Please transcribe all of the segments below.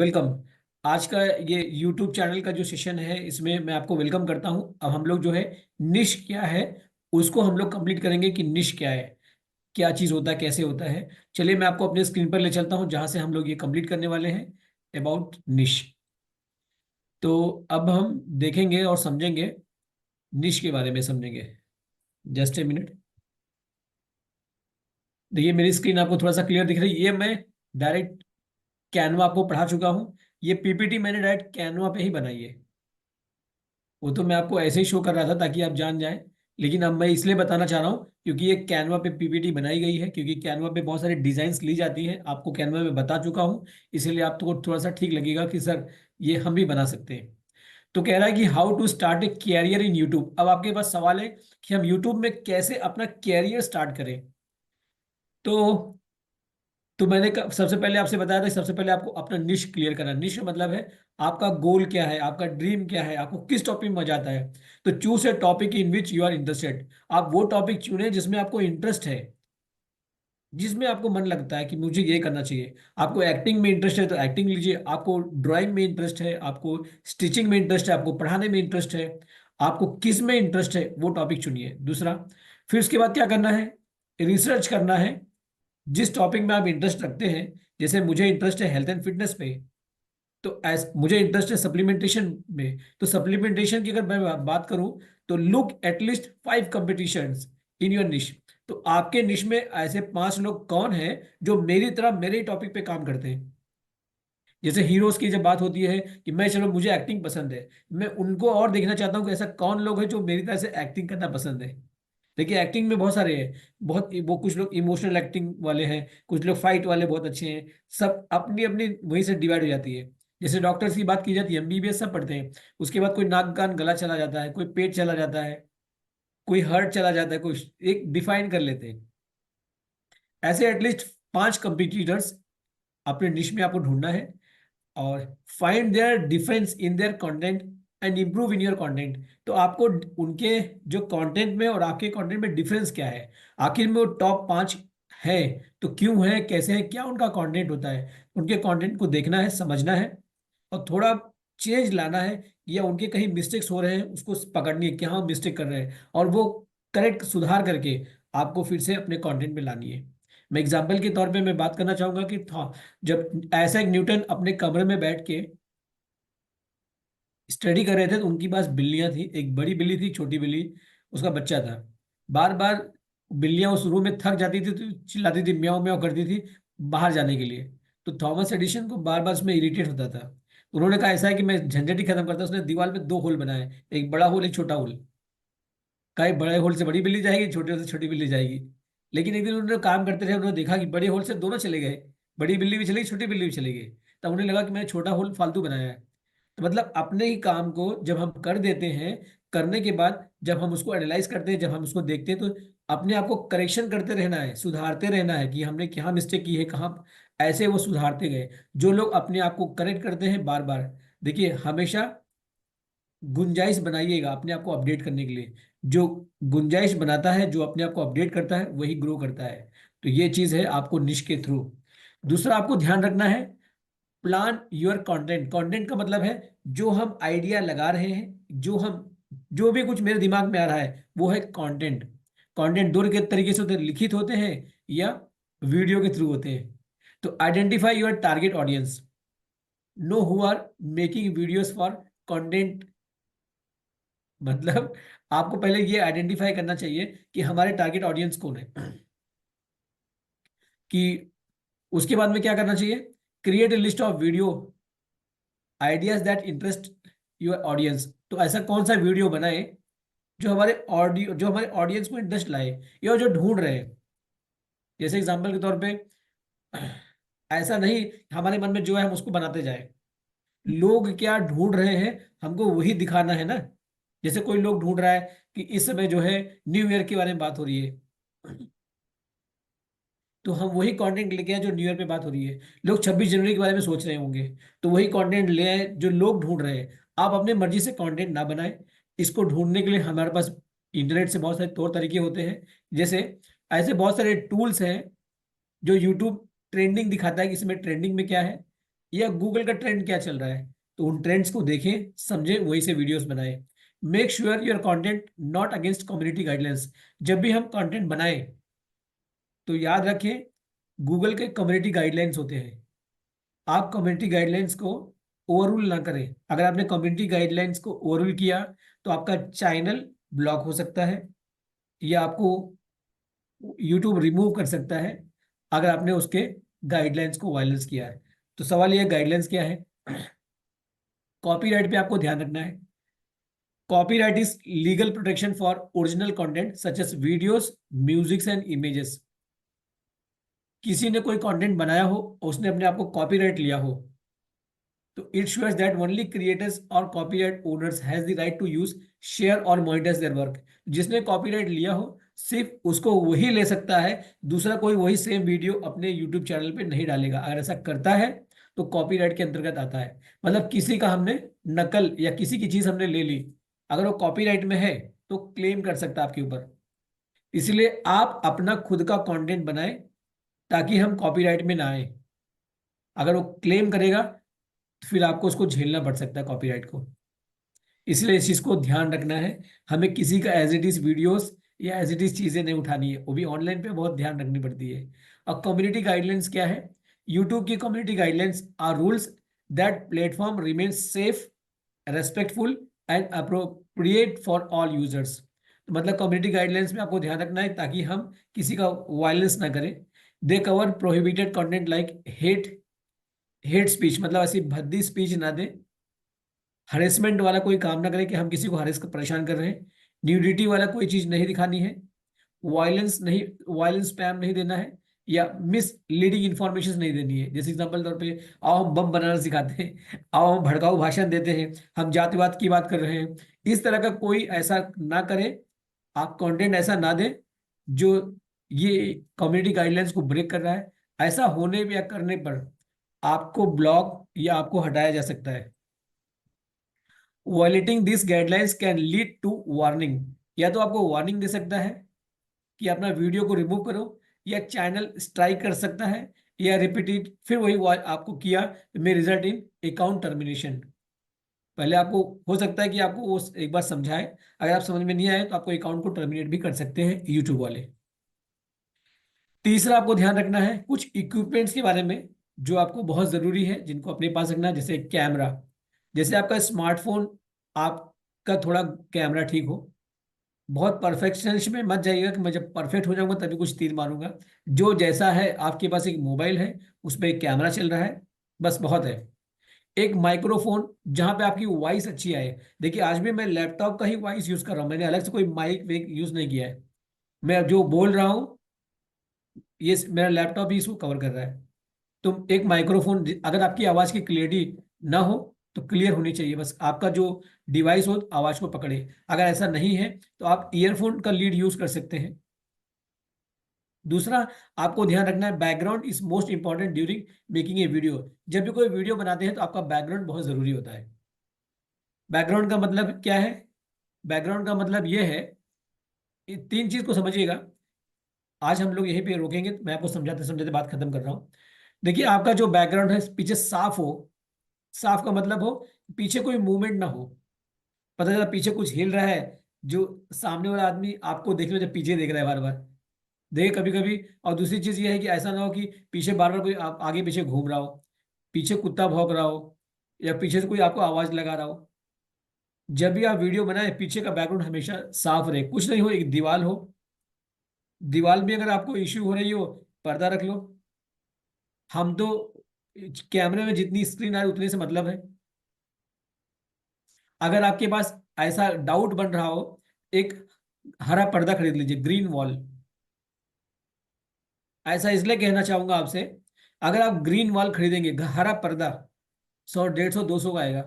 Welcome. आज का ये यूट्यूब चैनल का जो सेशन है इसमें मैं आपको वेलकम करता हूं। अब हम लोग जो है निश क्या है उसको हम लोग कंप्लीट करेंगे कि निश क्या है, क्या चीज़ होता है, कैसे होता है। चलिए मैं आपको अपने स्क्रीन पर ले चलता हूं जहां से हम लोग ये कंप्लीट करने वाले हैं अबाउट निश। तो अब हम देखेंगे और समझेंगे, निश के बारे में समझेंगे। Just a minute. देखिए मेरी स्क्रीन आपको थोड़ा सा क्लियर दिख रही है। ये मैं डायरेक्ट कैनवा आपको पढ़ा चुका हूँ। ये पीपीटी मैंने डायरेक्ट कैनवा पे ही बनाई है। वो तो मैं आपको ऐसे ही शो कर रहा था ताकि आप जान जाएं, लेकिन अब मैं इसलिए बताना चाह रहा हूँ क्योंकि ये कैनवा पे पीपीटी बनाई गई है, क्योंकि कैनवा पे बहुत सारी डिजाइन्स ली जाती हैं। आपको कैनवा में बता चुका हूँ, इसीलिए आपको थोड़ा सा ठीक लगेगा कि सर ये हम भी बना सकते हैं। तो कह रहा है कि how to start a career in YouTube. अब आपके पास सवाल है कि हम यूट्यूब में कैसे अपना कैरियर स्टार्ट करें। तो मैंने सबसे पहले आपसे बताया था, सबसे पहले आपको अपना निश क्लियर करना। निश का मतलब है आपका गोल क्या है, आपका ड्रीम क्या है, आपको किस टॉपिक में मजा आता है। तो choose a topic in which you are interested. आप वो टॉपिक चुने जिसमें आपको इंटरेस्ट है, जिसमें आपको मन लगता है कि मुझे ये करना चाहिए। आपको एक्टिंग में इंटरेस्ट है तो एक्टिंग लीजिए, आपको ड्राइंग में इंटरेस्ट है, आपको स्टिचिंग में इंटरेस्ट है, आपको पढ़ाने में इंटरेस्ट है, आपको किस में इंटरेस्ट है वो टॉपिक चुनिए। दूसरा, फिर उसके बाद क्या करना है, रिसर्च करना है जिस टॉपिक में आप इंटरेस्ट रखते हैं। जैसे मुझे इंटरेस्ट है हेल्थ एंड फिटनेस पे, तो मुझे इंटरेस्ट है सप्लीमेंटेशन में, तो सप्लीमेंटेशन की अगर मैं बात करूं तो look at least 5 competitions in your निश। तो आपके निश में ऐसे 5 लोग कौन हैं जो मेरी तरह मेरे टॉपिक पे काम करते हैं। जैसे हीरोज की जब बात होती है कि मैं, चलो मुझे एक्टिंग पसंद है, मैं उनको और देखना चाहता हूँ कि ऐसा कौन लोग हैं जो मेरी तरह से एक्टिंग करना पसंद है। देखिए एक्टिंग में बहुत सारे हैं, बहुत वो कुछ लोग इमोशनल एक्टिंग वाले हैं, कुछ लोग फाइट वाले बहुत अच्छे हैं। सब अपनी अपनी वहीं से डिवाइड हो जाती है। जैसे डॉक्टर्स की बात की जाती है, एमबीबीएस सब पढ़ते हैं, उसके बाद कोई नाक कान गला चला जाता है, कोई पेट चला जाता है, कोई हार्ट चला जाता है, कोई एक डिफाइन कर लेते हैं। ऐसे एटलीस्ट 5 कंपिटिटर्स अपने निश में आपको ढूंढना है और find their difference in their content and improve in your content. तो आपको उनके जो कंटेंट में और आपके कंटेंट में डिफरेंस क्या है, आखिर में वो टॉप 5 है तो क्यों है, कैसे है, क्या उनका कंटेंट होता है, उनके कंटेंट को देखना है, समझना है और थोड़ा चेंज लाना है, या उनके कहीं मिस्टेक्स हो रहे हैं उसको पकड़नी है कि हाँ मिस्टेक कर रहे हैं, और वो करेक्ट सुधार करके आपको फिर से अपने कंटेंट में लानी है। मैं एग्जाम्पल के तौर पे मैं बात करना चाहूंगा कि था, जब ऐसा एक न्यूटन अपने कमरे में बैठ के स्टडी कर रहे थे तो उनके पास बिल्लियां थी, एक बड़ी बिल्ली थी, छोटी बिल्ली, उसका बच्चा था। बार बार बिल्लियां उस रूम में थक जाती थी तो चिल्लाती थी, म्याऊं म्याऊं करती थी बाहर जाने के लिए। तो थॉमस एडिशन को बार बार उसमें इरिटेट होता था, तो उन्होंने कहा ऐसा है कि मैं झंझट ही खत्म करता। उसने दीवार में 2 होल बनाए, एक बड़ा होल एक छोटा होल। कई बड़े होल से बड़ी बिल्ली जाएगी, छोटे होल से छोटी बिल्ली जाएगी। लेकिन एक दिन उन्होंने काम करते रहे, उन्होंने देखा कि बड़े होल से दोनों चले गए, बड़ी बिल्ली भी चली गई, छोटी बिल्ली भी चली गई। तब उन्हें लगा कि मैंने छोटा होल फालतू बनाया है। तो मतलब अपने ही काम को जब हम कर देते हैं, करने के बाद जब हम उसको एनालाइज करते हैं, जब हम उसको देखते हैं, तो अपने आप को करेक्शन करते रहना है, सुधारते रहना है कि हमने क्या मिस्टेक की है, कहाँ ऐसे वो सुधारते गए। जो लोग अपने आप को करेक्ट करते हैं बार बार, देखिए हमेशा गुंजाइश बनाइएगा अपने आप को अपडेट करने के लिए। जो गुंजाइश बनाता है, जो अपने आप को अपडेट करता है, वही ग्रो करता है। तो ये चीज है आपको निश के थ्रू। दूसरा आपको ध्यान रखना है, प्लान योर कंटेंट। कंटेंट का मतलब है जो हम आइडिया लगा रहे हैं, जो भी कुछ मेरे दिमाग में आ रहा है वो है कंटेंट। कंटेंट दो के तरीके से होते हैं, लिखित होते हैं या वीडियो के थ्रू होते हैं। तो identify your target audience, know who are making videos for content. मतलब आपको पहले ये आइडेंटिफाई करना चाहिए कि हमारे टारगेट ऑडियंस कौन है। कि उसके बाद में क्या करना चाहिए, create a list of video ideas that interest your audience. तो ऐसा कौन सा वीडियो बनाए जो हमारे ऑडियंस को इंटरेस्ट लाए या जो ढूंढ रहे हैं। जैसे एग्जांपल के तौर पे, ऐसा नहीं हमारे मन में जो है हम उसको बनाते जाए। लोग क्या ढूंढ रहे हैं हमको वही दिखाना है ना। जैसे कोई लोग ढूंढ रहा है कि इस समय जो है न्यू ईयर के बारे में बात हो रही है, तो हम वही कंटेंट लेके आए जो न्यू ईयर पे बात हो रही है। लोग 26 जनवरी के बारे में सोच रहे होंगे, तो वही कंटेंट ले आए जो लोग ढूंढ रहे हैं। आप अपने मर्जी से कंटेंट ना बनाए। इसको ढूंढने के लिए हमारे पास इंटरनेट से बहुत सारे तौर तरीके होते हैं। जैसे ऐसे बहुत सारे टूल्स हैं जो यूट्यूब ट्रेंडिंग दिखाता है कि इसमें ट्रेंडिंग में क्या है, या गूगल का ट्रेंड क्या चल रहा है, तो उन ट्रेंड्स को देखें, समझें, वहीं से वीडियोस बनाएं। Make sure your content not against community guidelines. जब भी हम कंटेंट बनाएं तो याद रखें, गूगल के कम्युनिटी गाइडलाइंस होते हैं। आप कम्युनिटी गाइडलाइंस को ओवररूल ना करें। अगर आपने कम्युनिटी गाइडलाइंस को ओवररूल किया तो आपका चैनल ब्लॉक हो सकता है, या आपको यूट्यूब रिमूव कर सकता है अगर आपने उसके गाइडलाइंस को वायलेंस किया है। तो सवाल यह गाइडलाइंस क्या है। कॉपीराइट पे आपको ध्यान रखना है। Copyright is legal protection for original content such as videos, musics and images. किसी ने कोई कंटेंट बनाया हो, उसने अपने आप को कॉपीराइट लिया हो, तो it shows that only creators or copyright owners has the right to use, share और monetize their work। जिसने कॉपीराइट लिया हो सिर्फ उसको वही ले सकता है, दूसरा कोई वही सेम वीडियो अपने यूट्यूब चैनल पे नहीं डालेगा। अगर ऐसा करता है तो कॉपीराइट के अंतर्गत आता है। मतलब किसी का हमने नकल या किसी की चीज हमने ले ली, अगर वो कॉपीराइट में है तो क्लेम कर सकता है आपके ऊपर। इसलिए आप अपना खुद का कंटेंट बनाएं ताकि हम कॉपीराइट में ना आए। अगर वो क्लेम करेगा तो फिर आपको उसको झेलना पड़ सकता है कॉपीराइट को। इसलिए इस चीज को ध्यान रखना है। हमें किसी का एज इट इज वीडियोस या एज इट इज चीजें नहीं उठानी है, वो भी ऑनलाइन पे बहुत ध्यान रखनी पड़ती है। और कम्युनिटी गाइडलाइंस क्या है। यूट्यूब की community guidelines are rules that platform remain safe, respectful and appropriate for all users. मतलब कम्युनिटी गाइडलाइंस में आपको ध्यान रखना है ताकि हम किसी का वायलेंस ना करें। They cover prohibited content like hate speech, मतलब ऐसी भद्दी स्पीच ना दे। हरेसमेंट वाला कोई काम ना करें कि हम किसी को हरेस परेशान कर रहे हैं। न्यूडिटी वाला कोई चीज नहीं दिखानी है। वायलेंस नहीं, वायलेंस स्पैम नहीं देना है, या मिस लीडिंग इंफॉर्मेशन नहीं देनी है। जैसे एग्जांपल तौर पे, आओ हम बम बनाना सिखाते हैं, आओ हम भड़काऊ भाषण देते हैं, हम जातिवाद की बात कर रहे हैं, इस तरह का कोई ऐसा ना करे। आप कंटेंट ऐसा ना दें जो ये कम्युनिटी गाइडलाइंस को ब्रेक कर रहा है। ऐसा होने या करने पर आपको ब्लॉक या आपको हटाया जा सकता है। Violating this guidelines can lead to warning. या तो आपको वार्निंग दे सकता है कि अपना वीडियो को रिमूव करो, या चैनल स्ट्राइक कर सकता है, या रिपीटेड फिर वही आपको किया तो may result in account termination. पहले आपको हो सकता है कि आपको वो एक बार समझाए, अगर आप समझ में नहीं आए तो आपको अकाउंट को टर्मिनेट भी कर सकते हैं यूट्यूब वाले। तीसरा आपको ध्यान रखना है कुछ इक्विपमेंट्स के बारे में जो आपको बहुत जरूरी है, जिनको अपने पास रखना है। जैसे कैमरा, जैसे आपका स्मार्टफोन, आपका थोड़ा कैमरा ठीक हो। बहुत परफेक्शनिस्ट में मत जाइएगा कि मैं जब परफेक्ट हो जाऊंगा तभी कुछ तीर मारूंगा। जो जैसा है, आपके पास एक मोबाइल है, उस पर एक कैमरा चल रहा है, बस बहुत है। एक माइक्रोफोन जहां पे आपकी वॉइस अच्छी आए। देखिए आज भी मैं लैपटॉप का ही वॉइस यूज कर रहा हूँ, मैंने अलग से कोई माइक वेक यूज नहीं किया है। मैं जो बोल रहा हूँ ये मेरा लैपटॉप ही इसको कवर कर रहा है। तो एक माइक्रोफोन, अगर आपकी आवाज की क्लियरिटी ना हो तो क्लियर होनी चाहिए, बस आपका जो डिवाइस हो आवाज को पकड़े। अगर ऐसा नहीं है तो आप ईयरफोन का लीड यूज कर सकते हैं। दूसरा आपको ध्यान रखना है, background is most important during making a video. जब भी कोई वीडियो बनाते हैं तो आपका बैकग्राउंड बहुत जरूरी होता है। बैकग्राउंड का मतलब क्या है। बैकग्राउंड का मतलब यह है, ये तीन चीज को समझिएगा। आज हम लोग यहीं पे रोकेंगे, मैं आपको समझाते समझाते बात खत्म कर रहा हूँ। देखिए आपका जो बैकग्राउंड है पीछे साफ हो। साफ का मतलब हो पीछे कोई मूवमेंट ना हो, पता चला पीछे कुछ हिल रहा है, जो सामने वाला आदमी आपको देख लो जब पीछे देख रहा है बार बार, देखे कभी कभी। और दूसरी चीज ये है कि ऐसा ना हो कि पीछे बार बार कोई आप आगे पीछे घूम रहा हो, पीछे कुत्ता भौंक रहा हो, या पीछे से कोई आपको आवाज लगा रहा हो। जब भी आप वीडियो बनाए पीछे का बैकग्राउंड हमेशा साफ रहे, कुछ नहीं हो, एक दीवार हो, दीवार में अगर आपको इश्यू हो रही हो पर्दा रख लो। हम तो कैमरे में जितनी स्क्रीन आ रही उतने से मतलब है। अगर आपके पास ऐसा डाउट बन रहा हो, एक हरा पर्दा खरीद लीजिए, ग्रीन वॉल। ऐसा इसलिए कहना चाहूंगा आपसे, अगर आप ग्रीन वॉल खरीदेंगे, हरा पर्दा 100 150 200 का आएगा।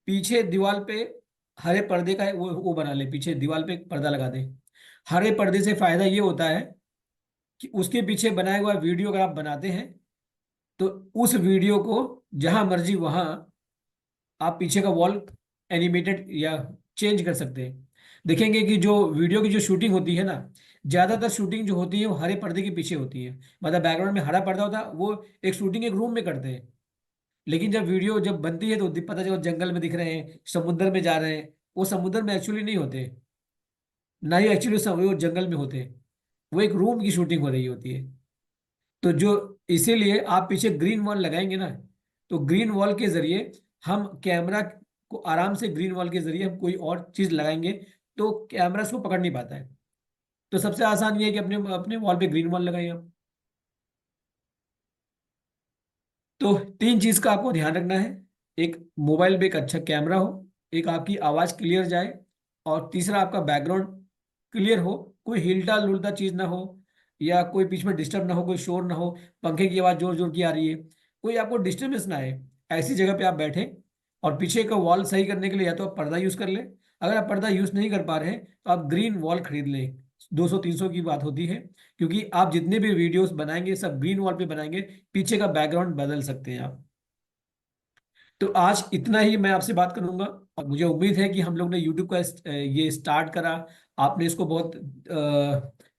पीछे दीवार पे हरे पर्दे का वो बना ले, पीछे दीवार पे पर्दा लगा दे। हरे पर्दे से फायदा ये होता है कि उसके पीछे बनाया हुआ वीडियो अगर आप बनाते हैं तो उस वीडियो को जहां मर्जी वहां आप पीछे का वॉल एनिमेटेड या चेंज कर सकते हैं। देखेंगे कि जो वीडियो की जो शूटिंग होती है ना, ज्यादातर शूटिंग जो होती है वो हरे पर्दे के पीछे होती है। मतलब बैकग्राउंड में हरा पर्दा होता है, वो एक शूटिंग एक रूम में करते हैं। लेकिन जब वीडियो जब बनती है तो पता चलो जंगल में दिख रहे हैं, समुद्र में जा रहे हैं। वो समुद्र में एक्चुअली नहीं होते, ना ही एक्चुअली वो जंगल में होते हैं। वो एक रूम की शूटिंग हो रही होती है। तो जो इसीलिए आप पीछे ग्रीन वॉल लगाएंगे ना, तो ग्रीन वॉल के जरिए हम कैमरा को आराम से, ग्रीन वॉल के जरिए हम कोई और चीज लगाएंगे तो कैमरा उसको पकड़ नहीं पाता है। तो सबसे आसान ये है कि अपने अपने वॉल पे ग्रीन वॉल लगाइए आप। तो तीन चीज का आपको ध्यान रखना है। एक, मोबाइल में एक अच्छा कैमरा हो। एक, आपकी आवाज क्लियर जाए। और तीसरा, आपका बैकग्राउंड क्लियर हो। कोई हिलता डुलता चीज ना हो, या कोई बीच में डिस्टर्ब ना हो, कोई शोर ना हो, पंखे की आवाज जोर जोर की आ रही है, कोई आपको डिस्टर्बेंस ना आए। ऐसी जगह पे आप बैठे। और पीछे का वॉल सही करने के लिए या तो आप पर्दा यूज कर ले। अगर आप पर्दा यूज नहीं कर पा रहे हैं तो आप ग्रीन वॉल खरीद लें। 200-300 की बात होती है। क्योंकि आप जितने भी वीडियोस बनाएंगे सब ग्रीन वॉल पे बनाएंगे, पीछे का बैकग्राउंड बदल सकते हैं आप। तो आज इतना ही मैं आपसे बात करूंगा। और मुझे उम्मीद है कि हम लोग ने यूट्यूब का ये स्टार्ट करा, आपने इसको बहुत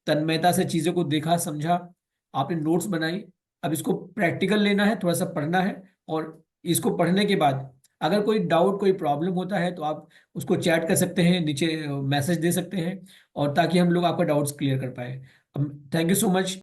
तन्मयता से चीज़ों को देखा, समझा, आपने नोट्स बनाई। अब इसको प्रैक्टिकल लेना है, थोड़ा सा पढ़ना है। और इसको पढ़ने के बाद अगर कोई डाउट, कोई प्रॉब्लम होता है तो आप उसको चैट कर सकते हैं, नीचे मैसेज दे सकते हैं, और ताकि हम लोग आपका डाउट्स क्लियर कर पाए। Thank you so much.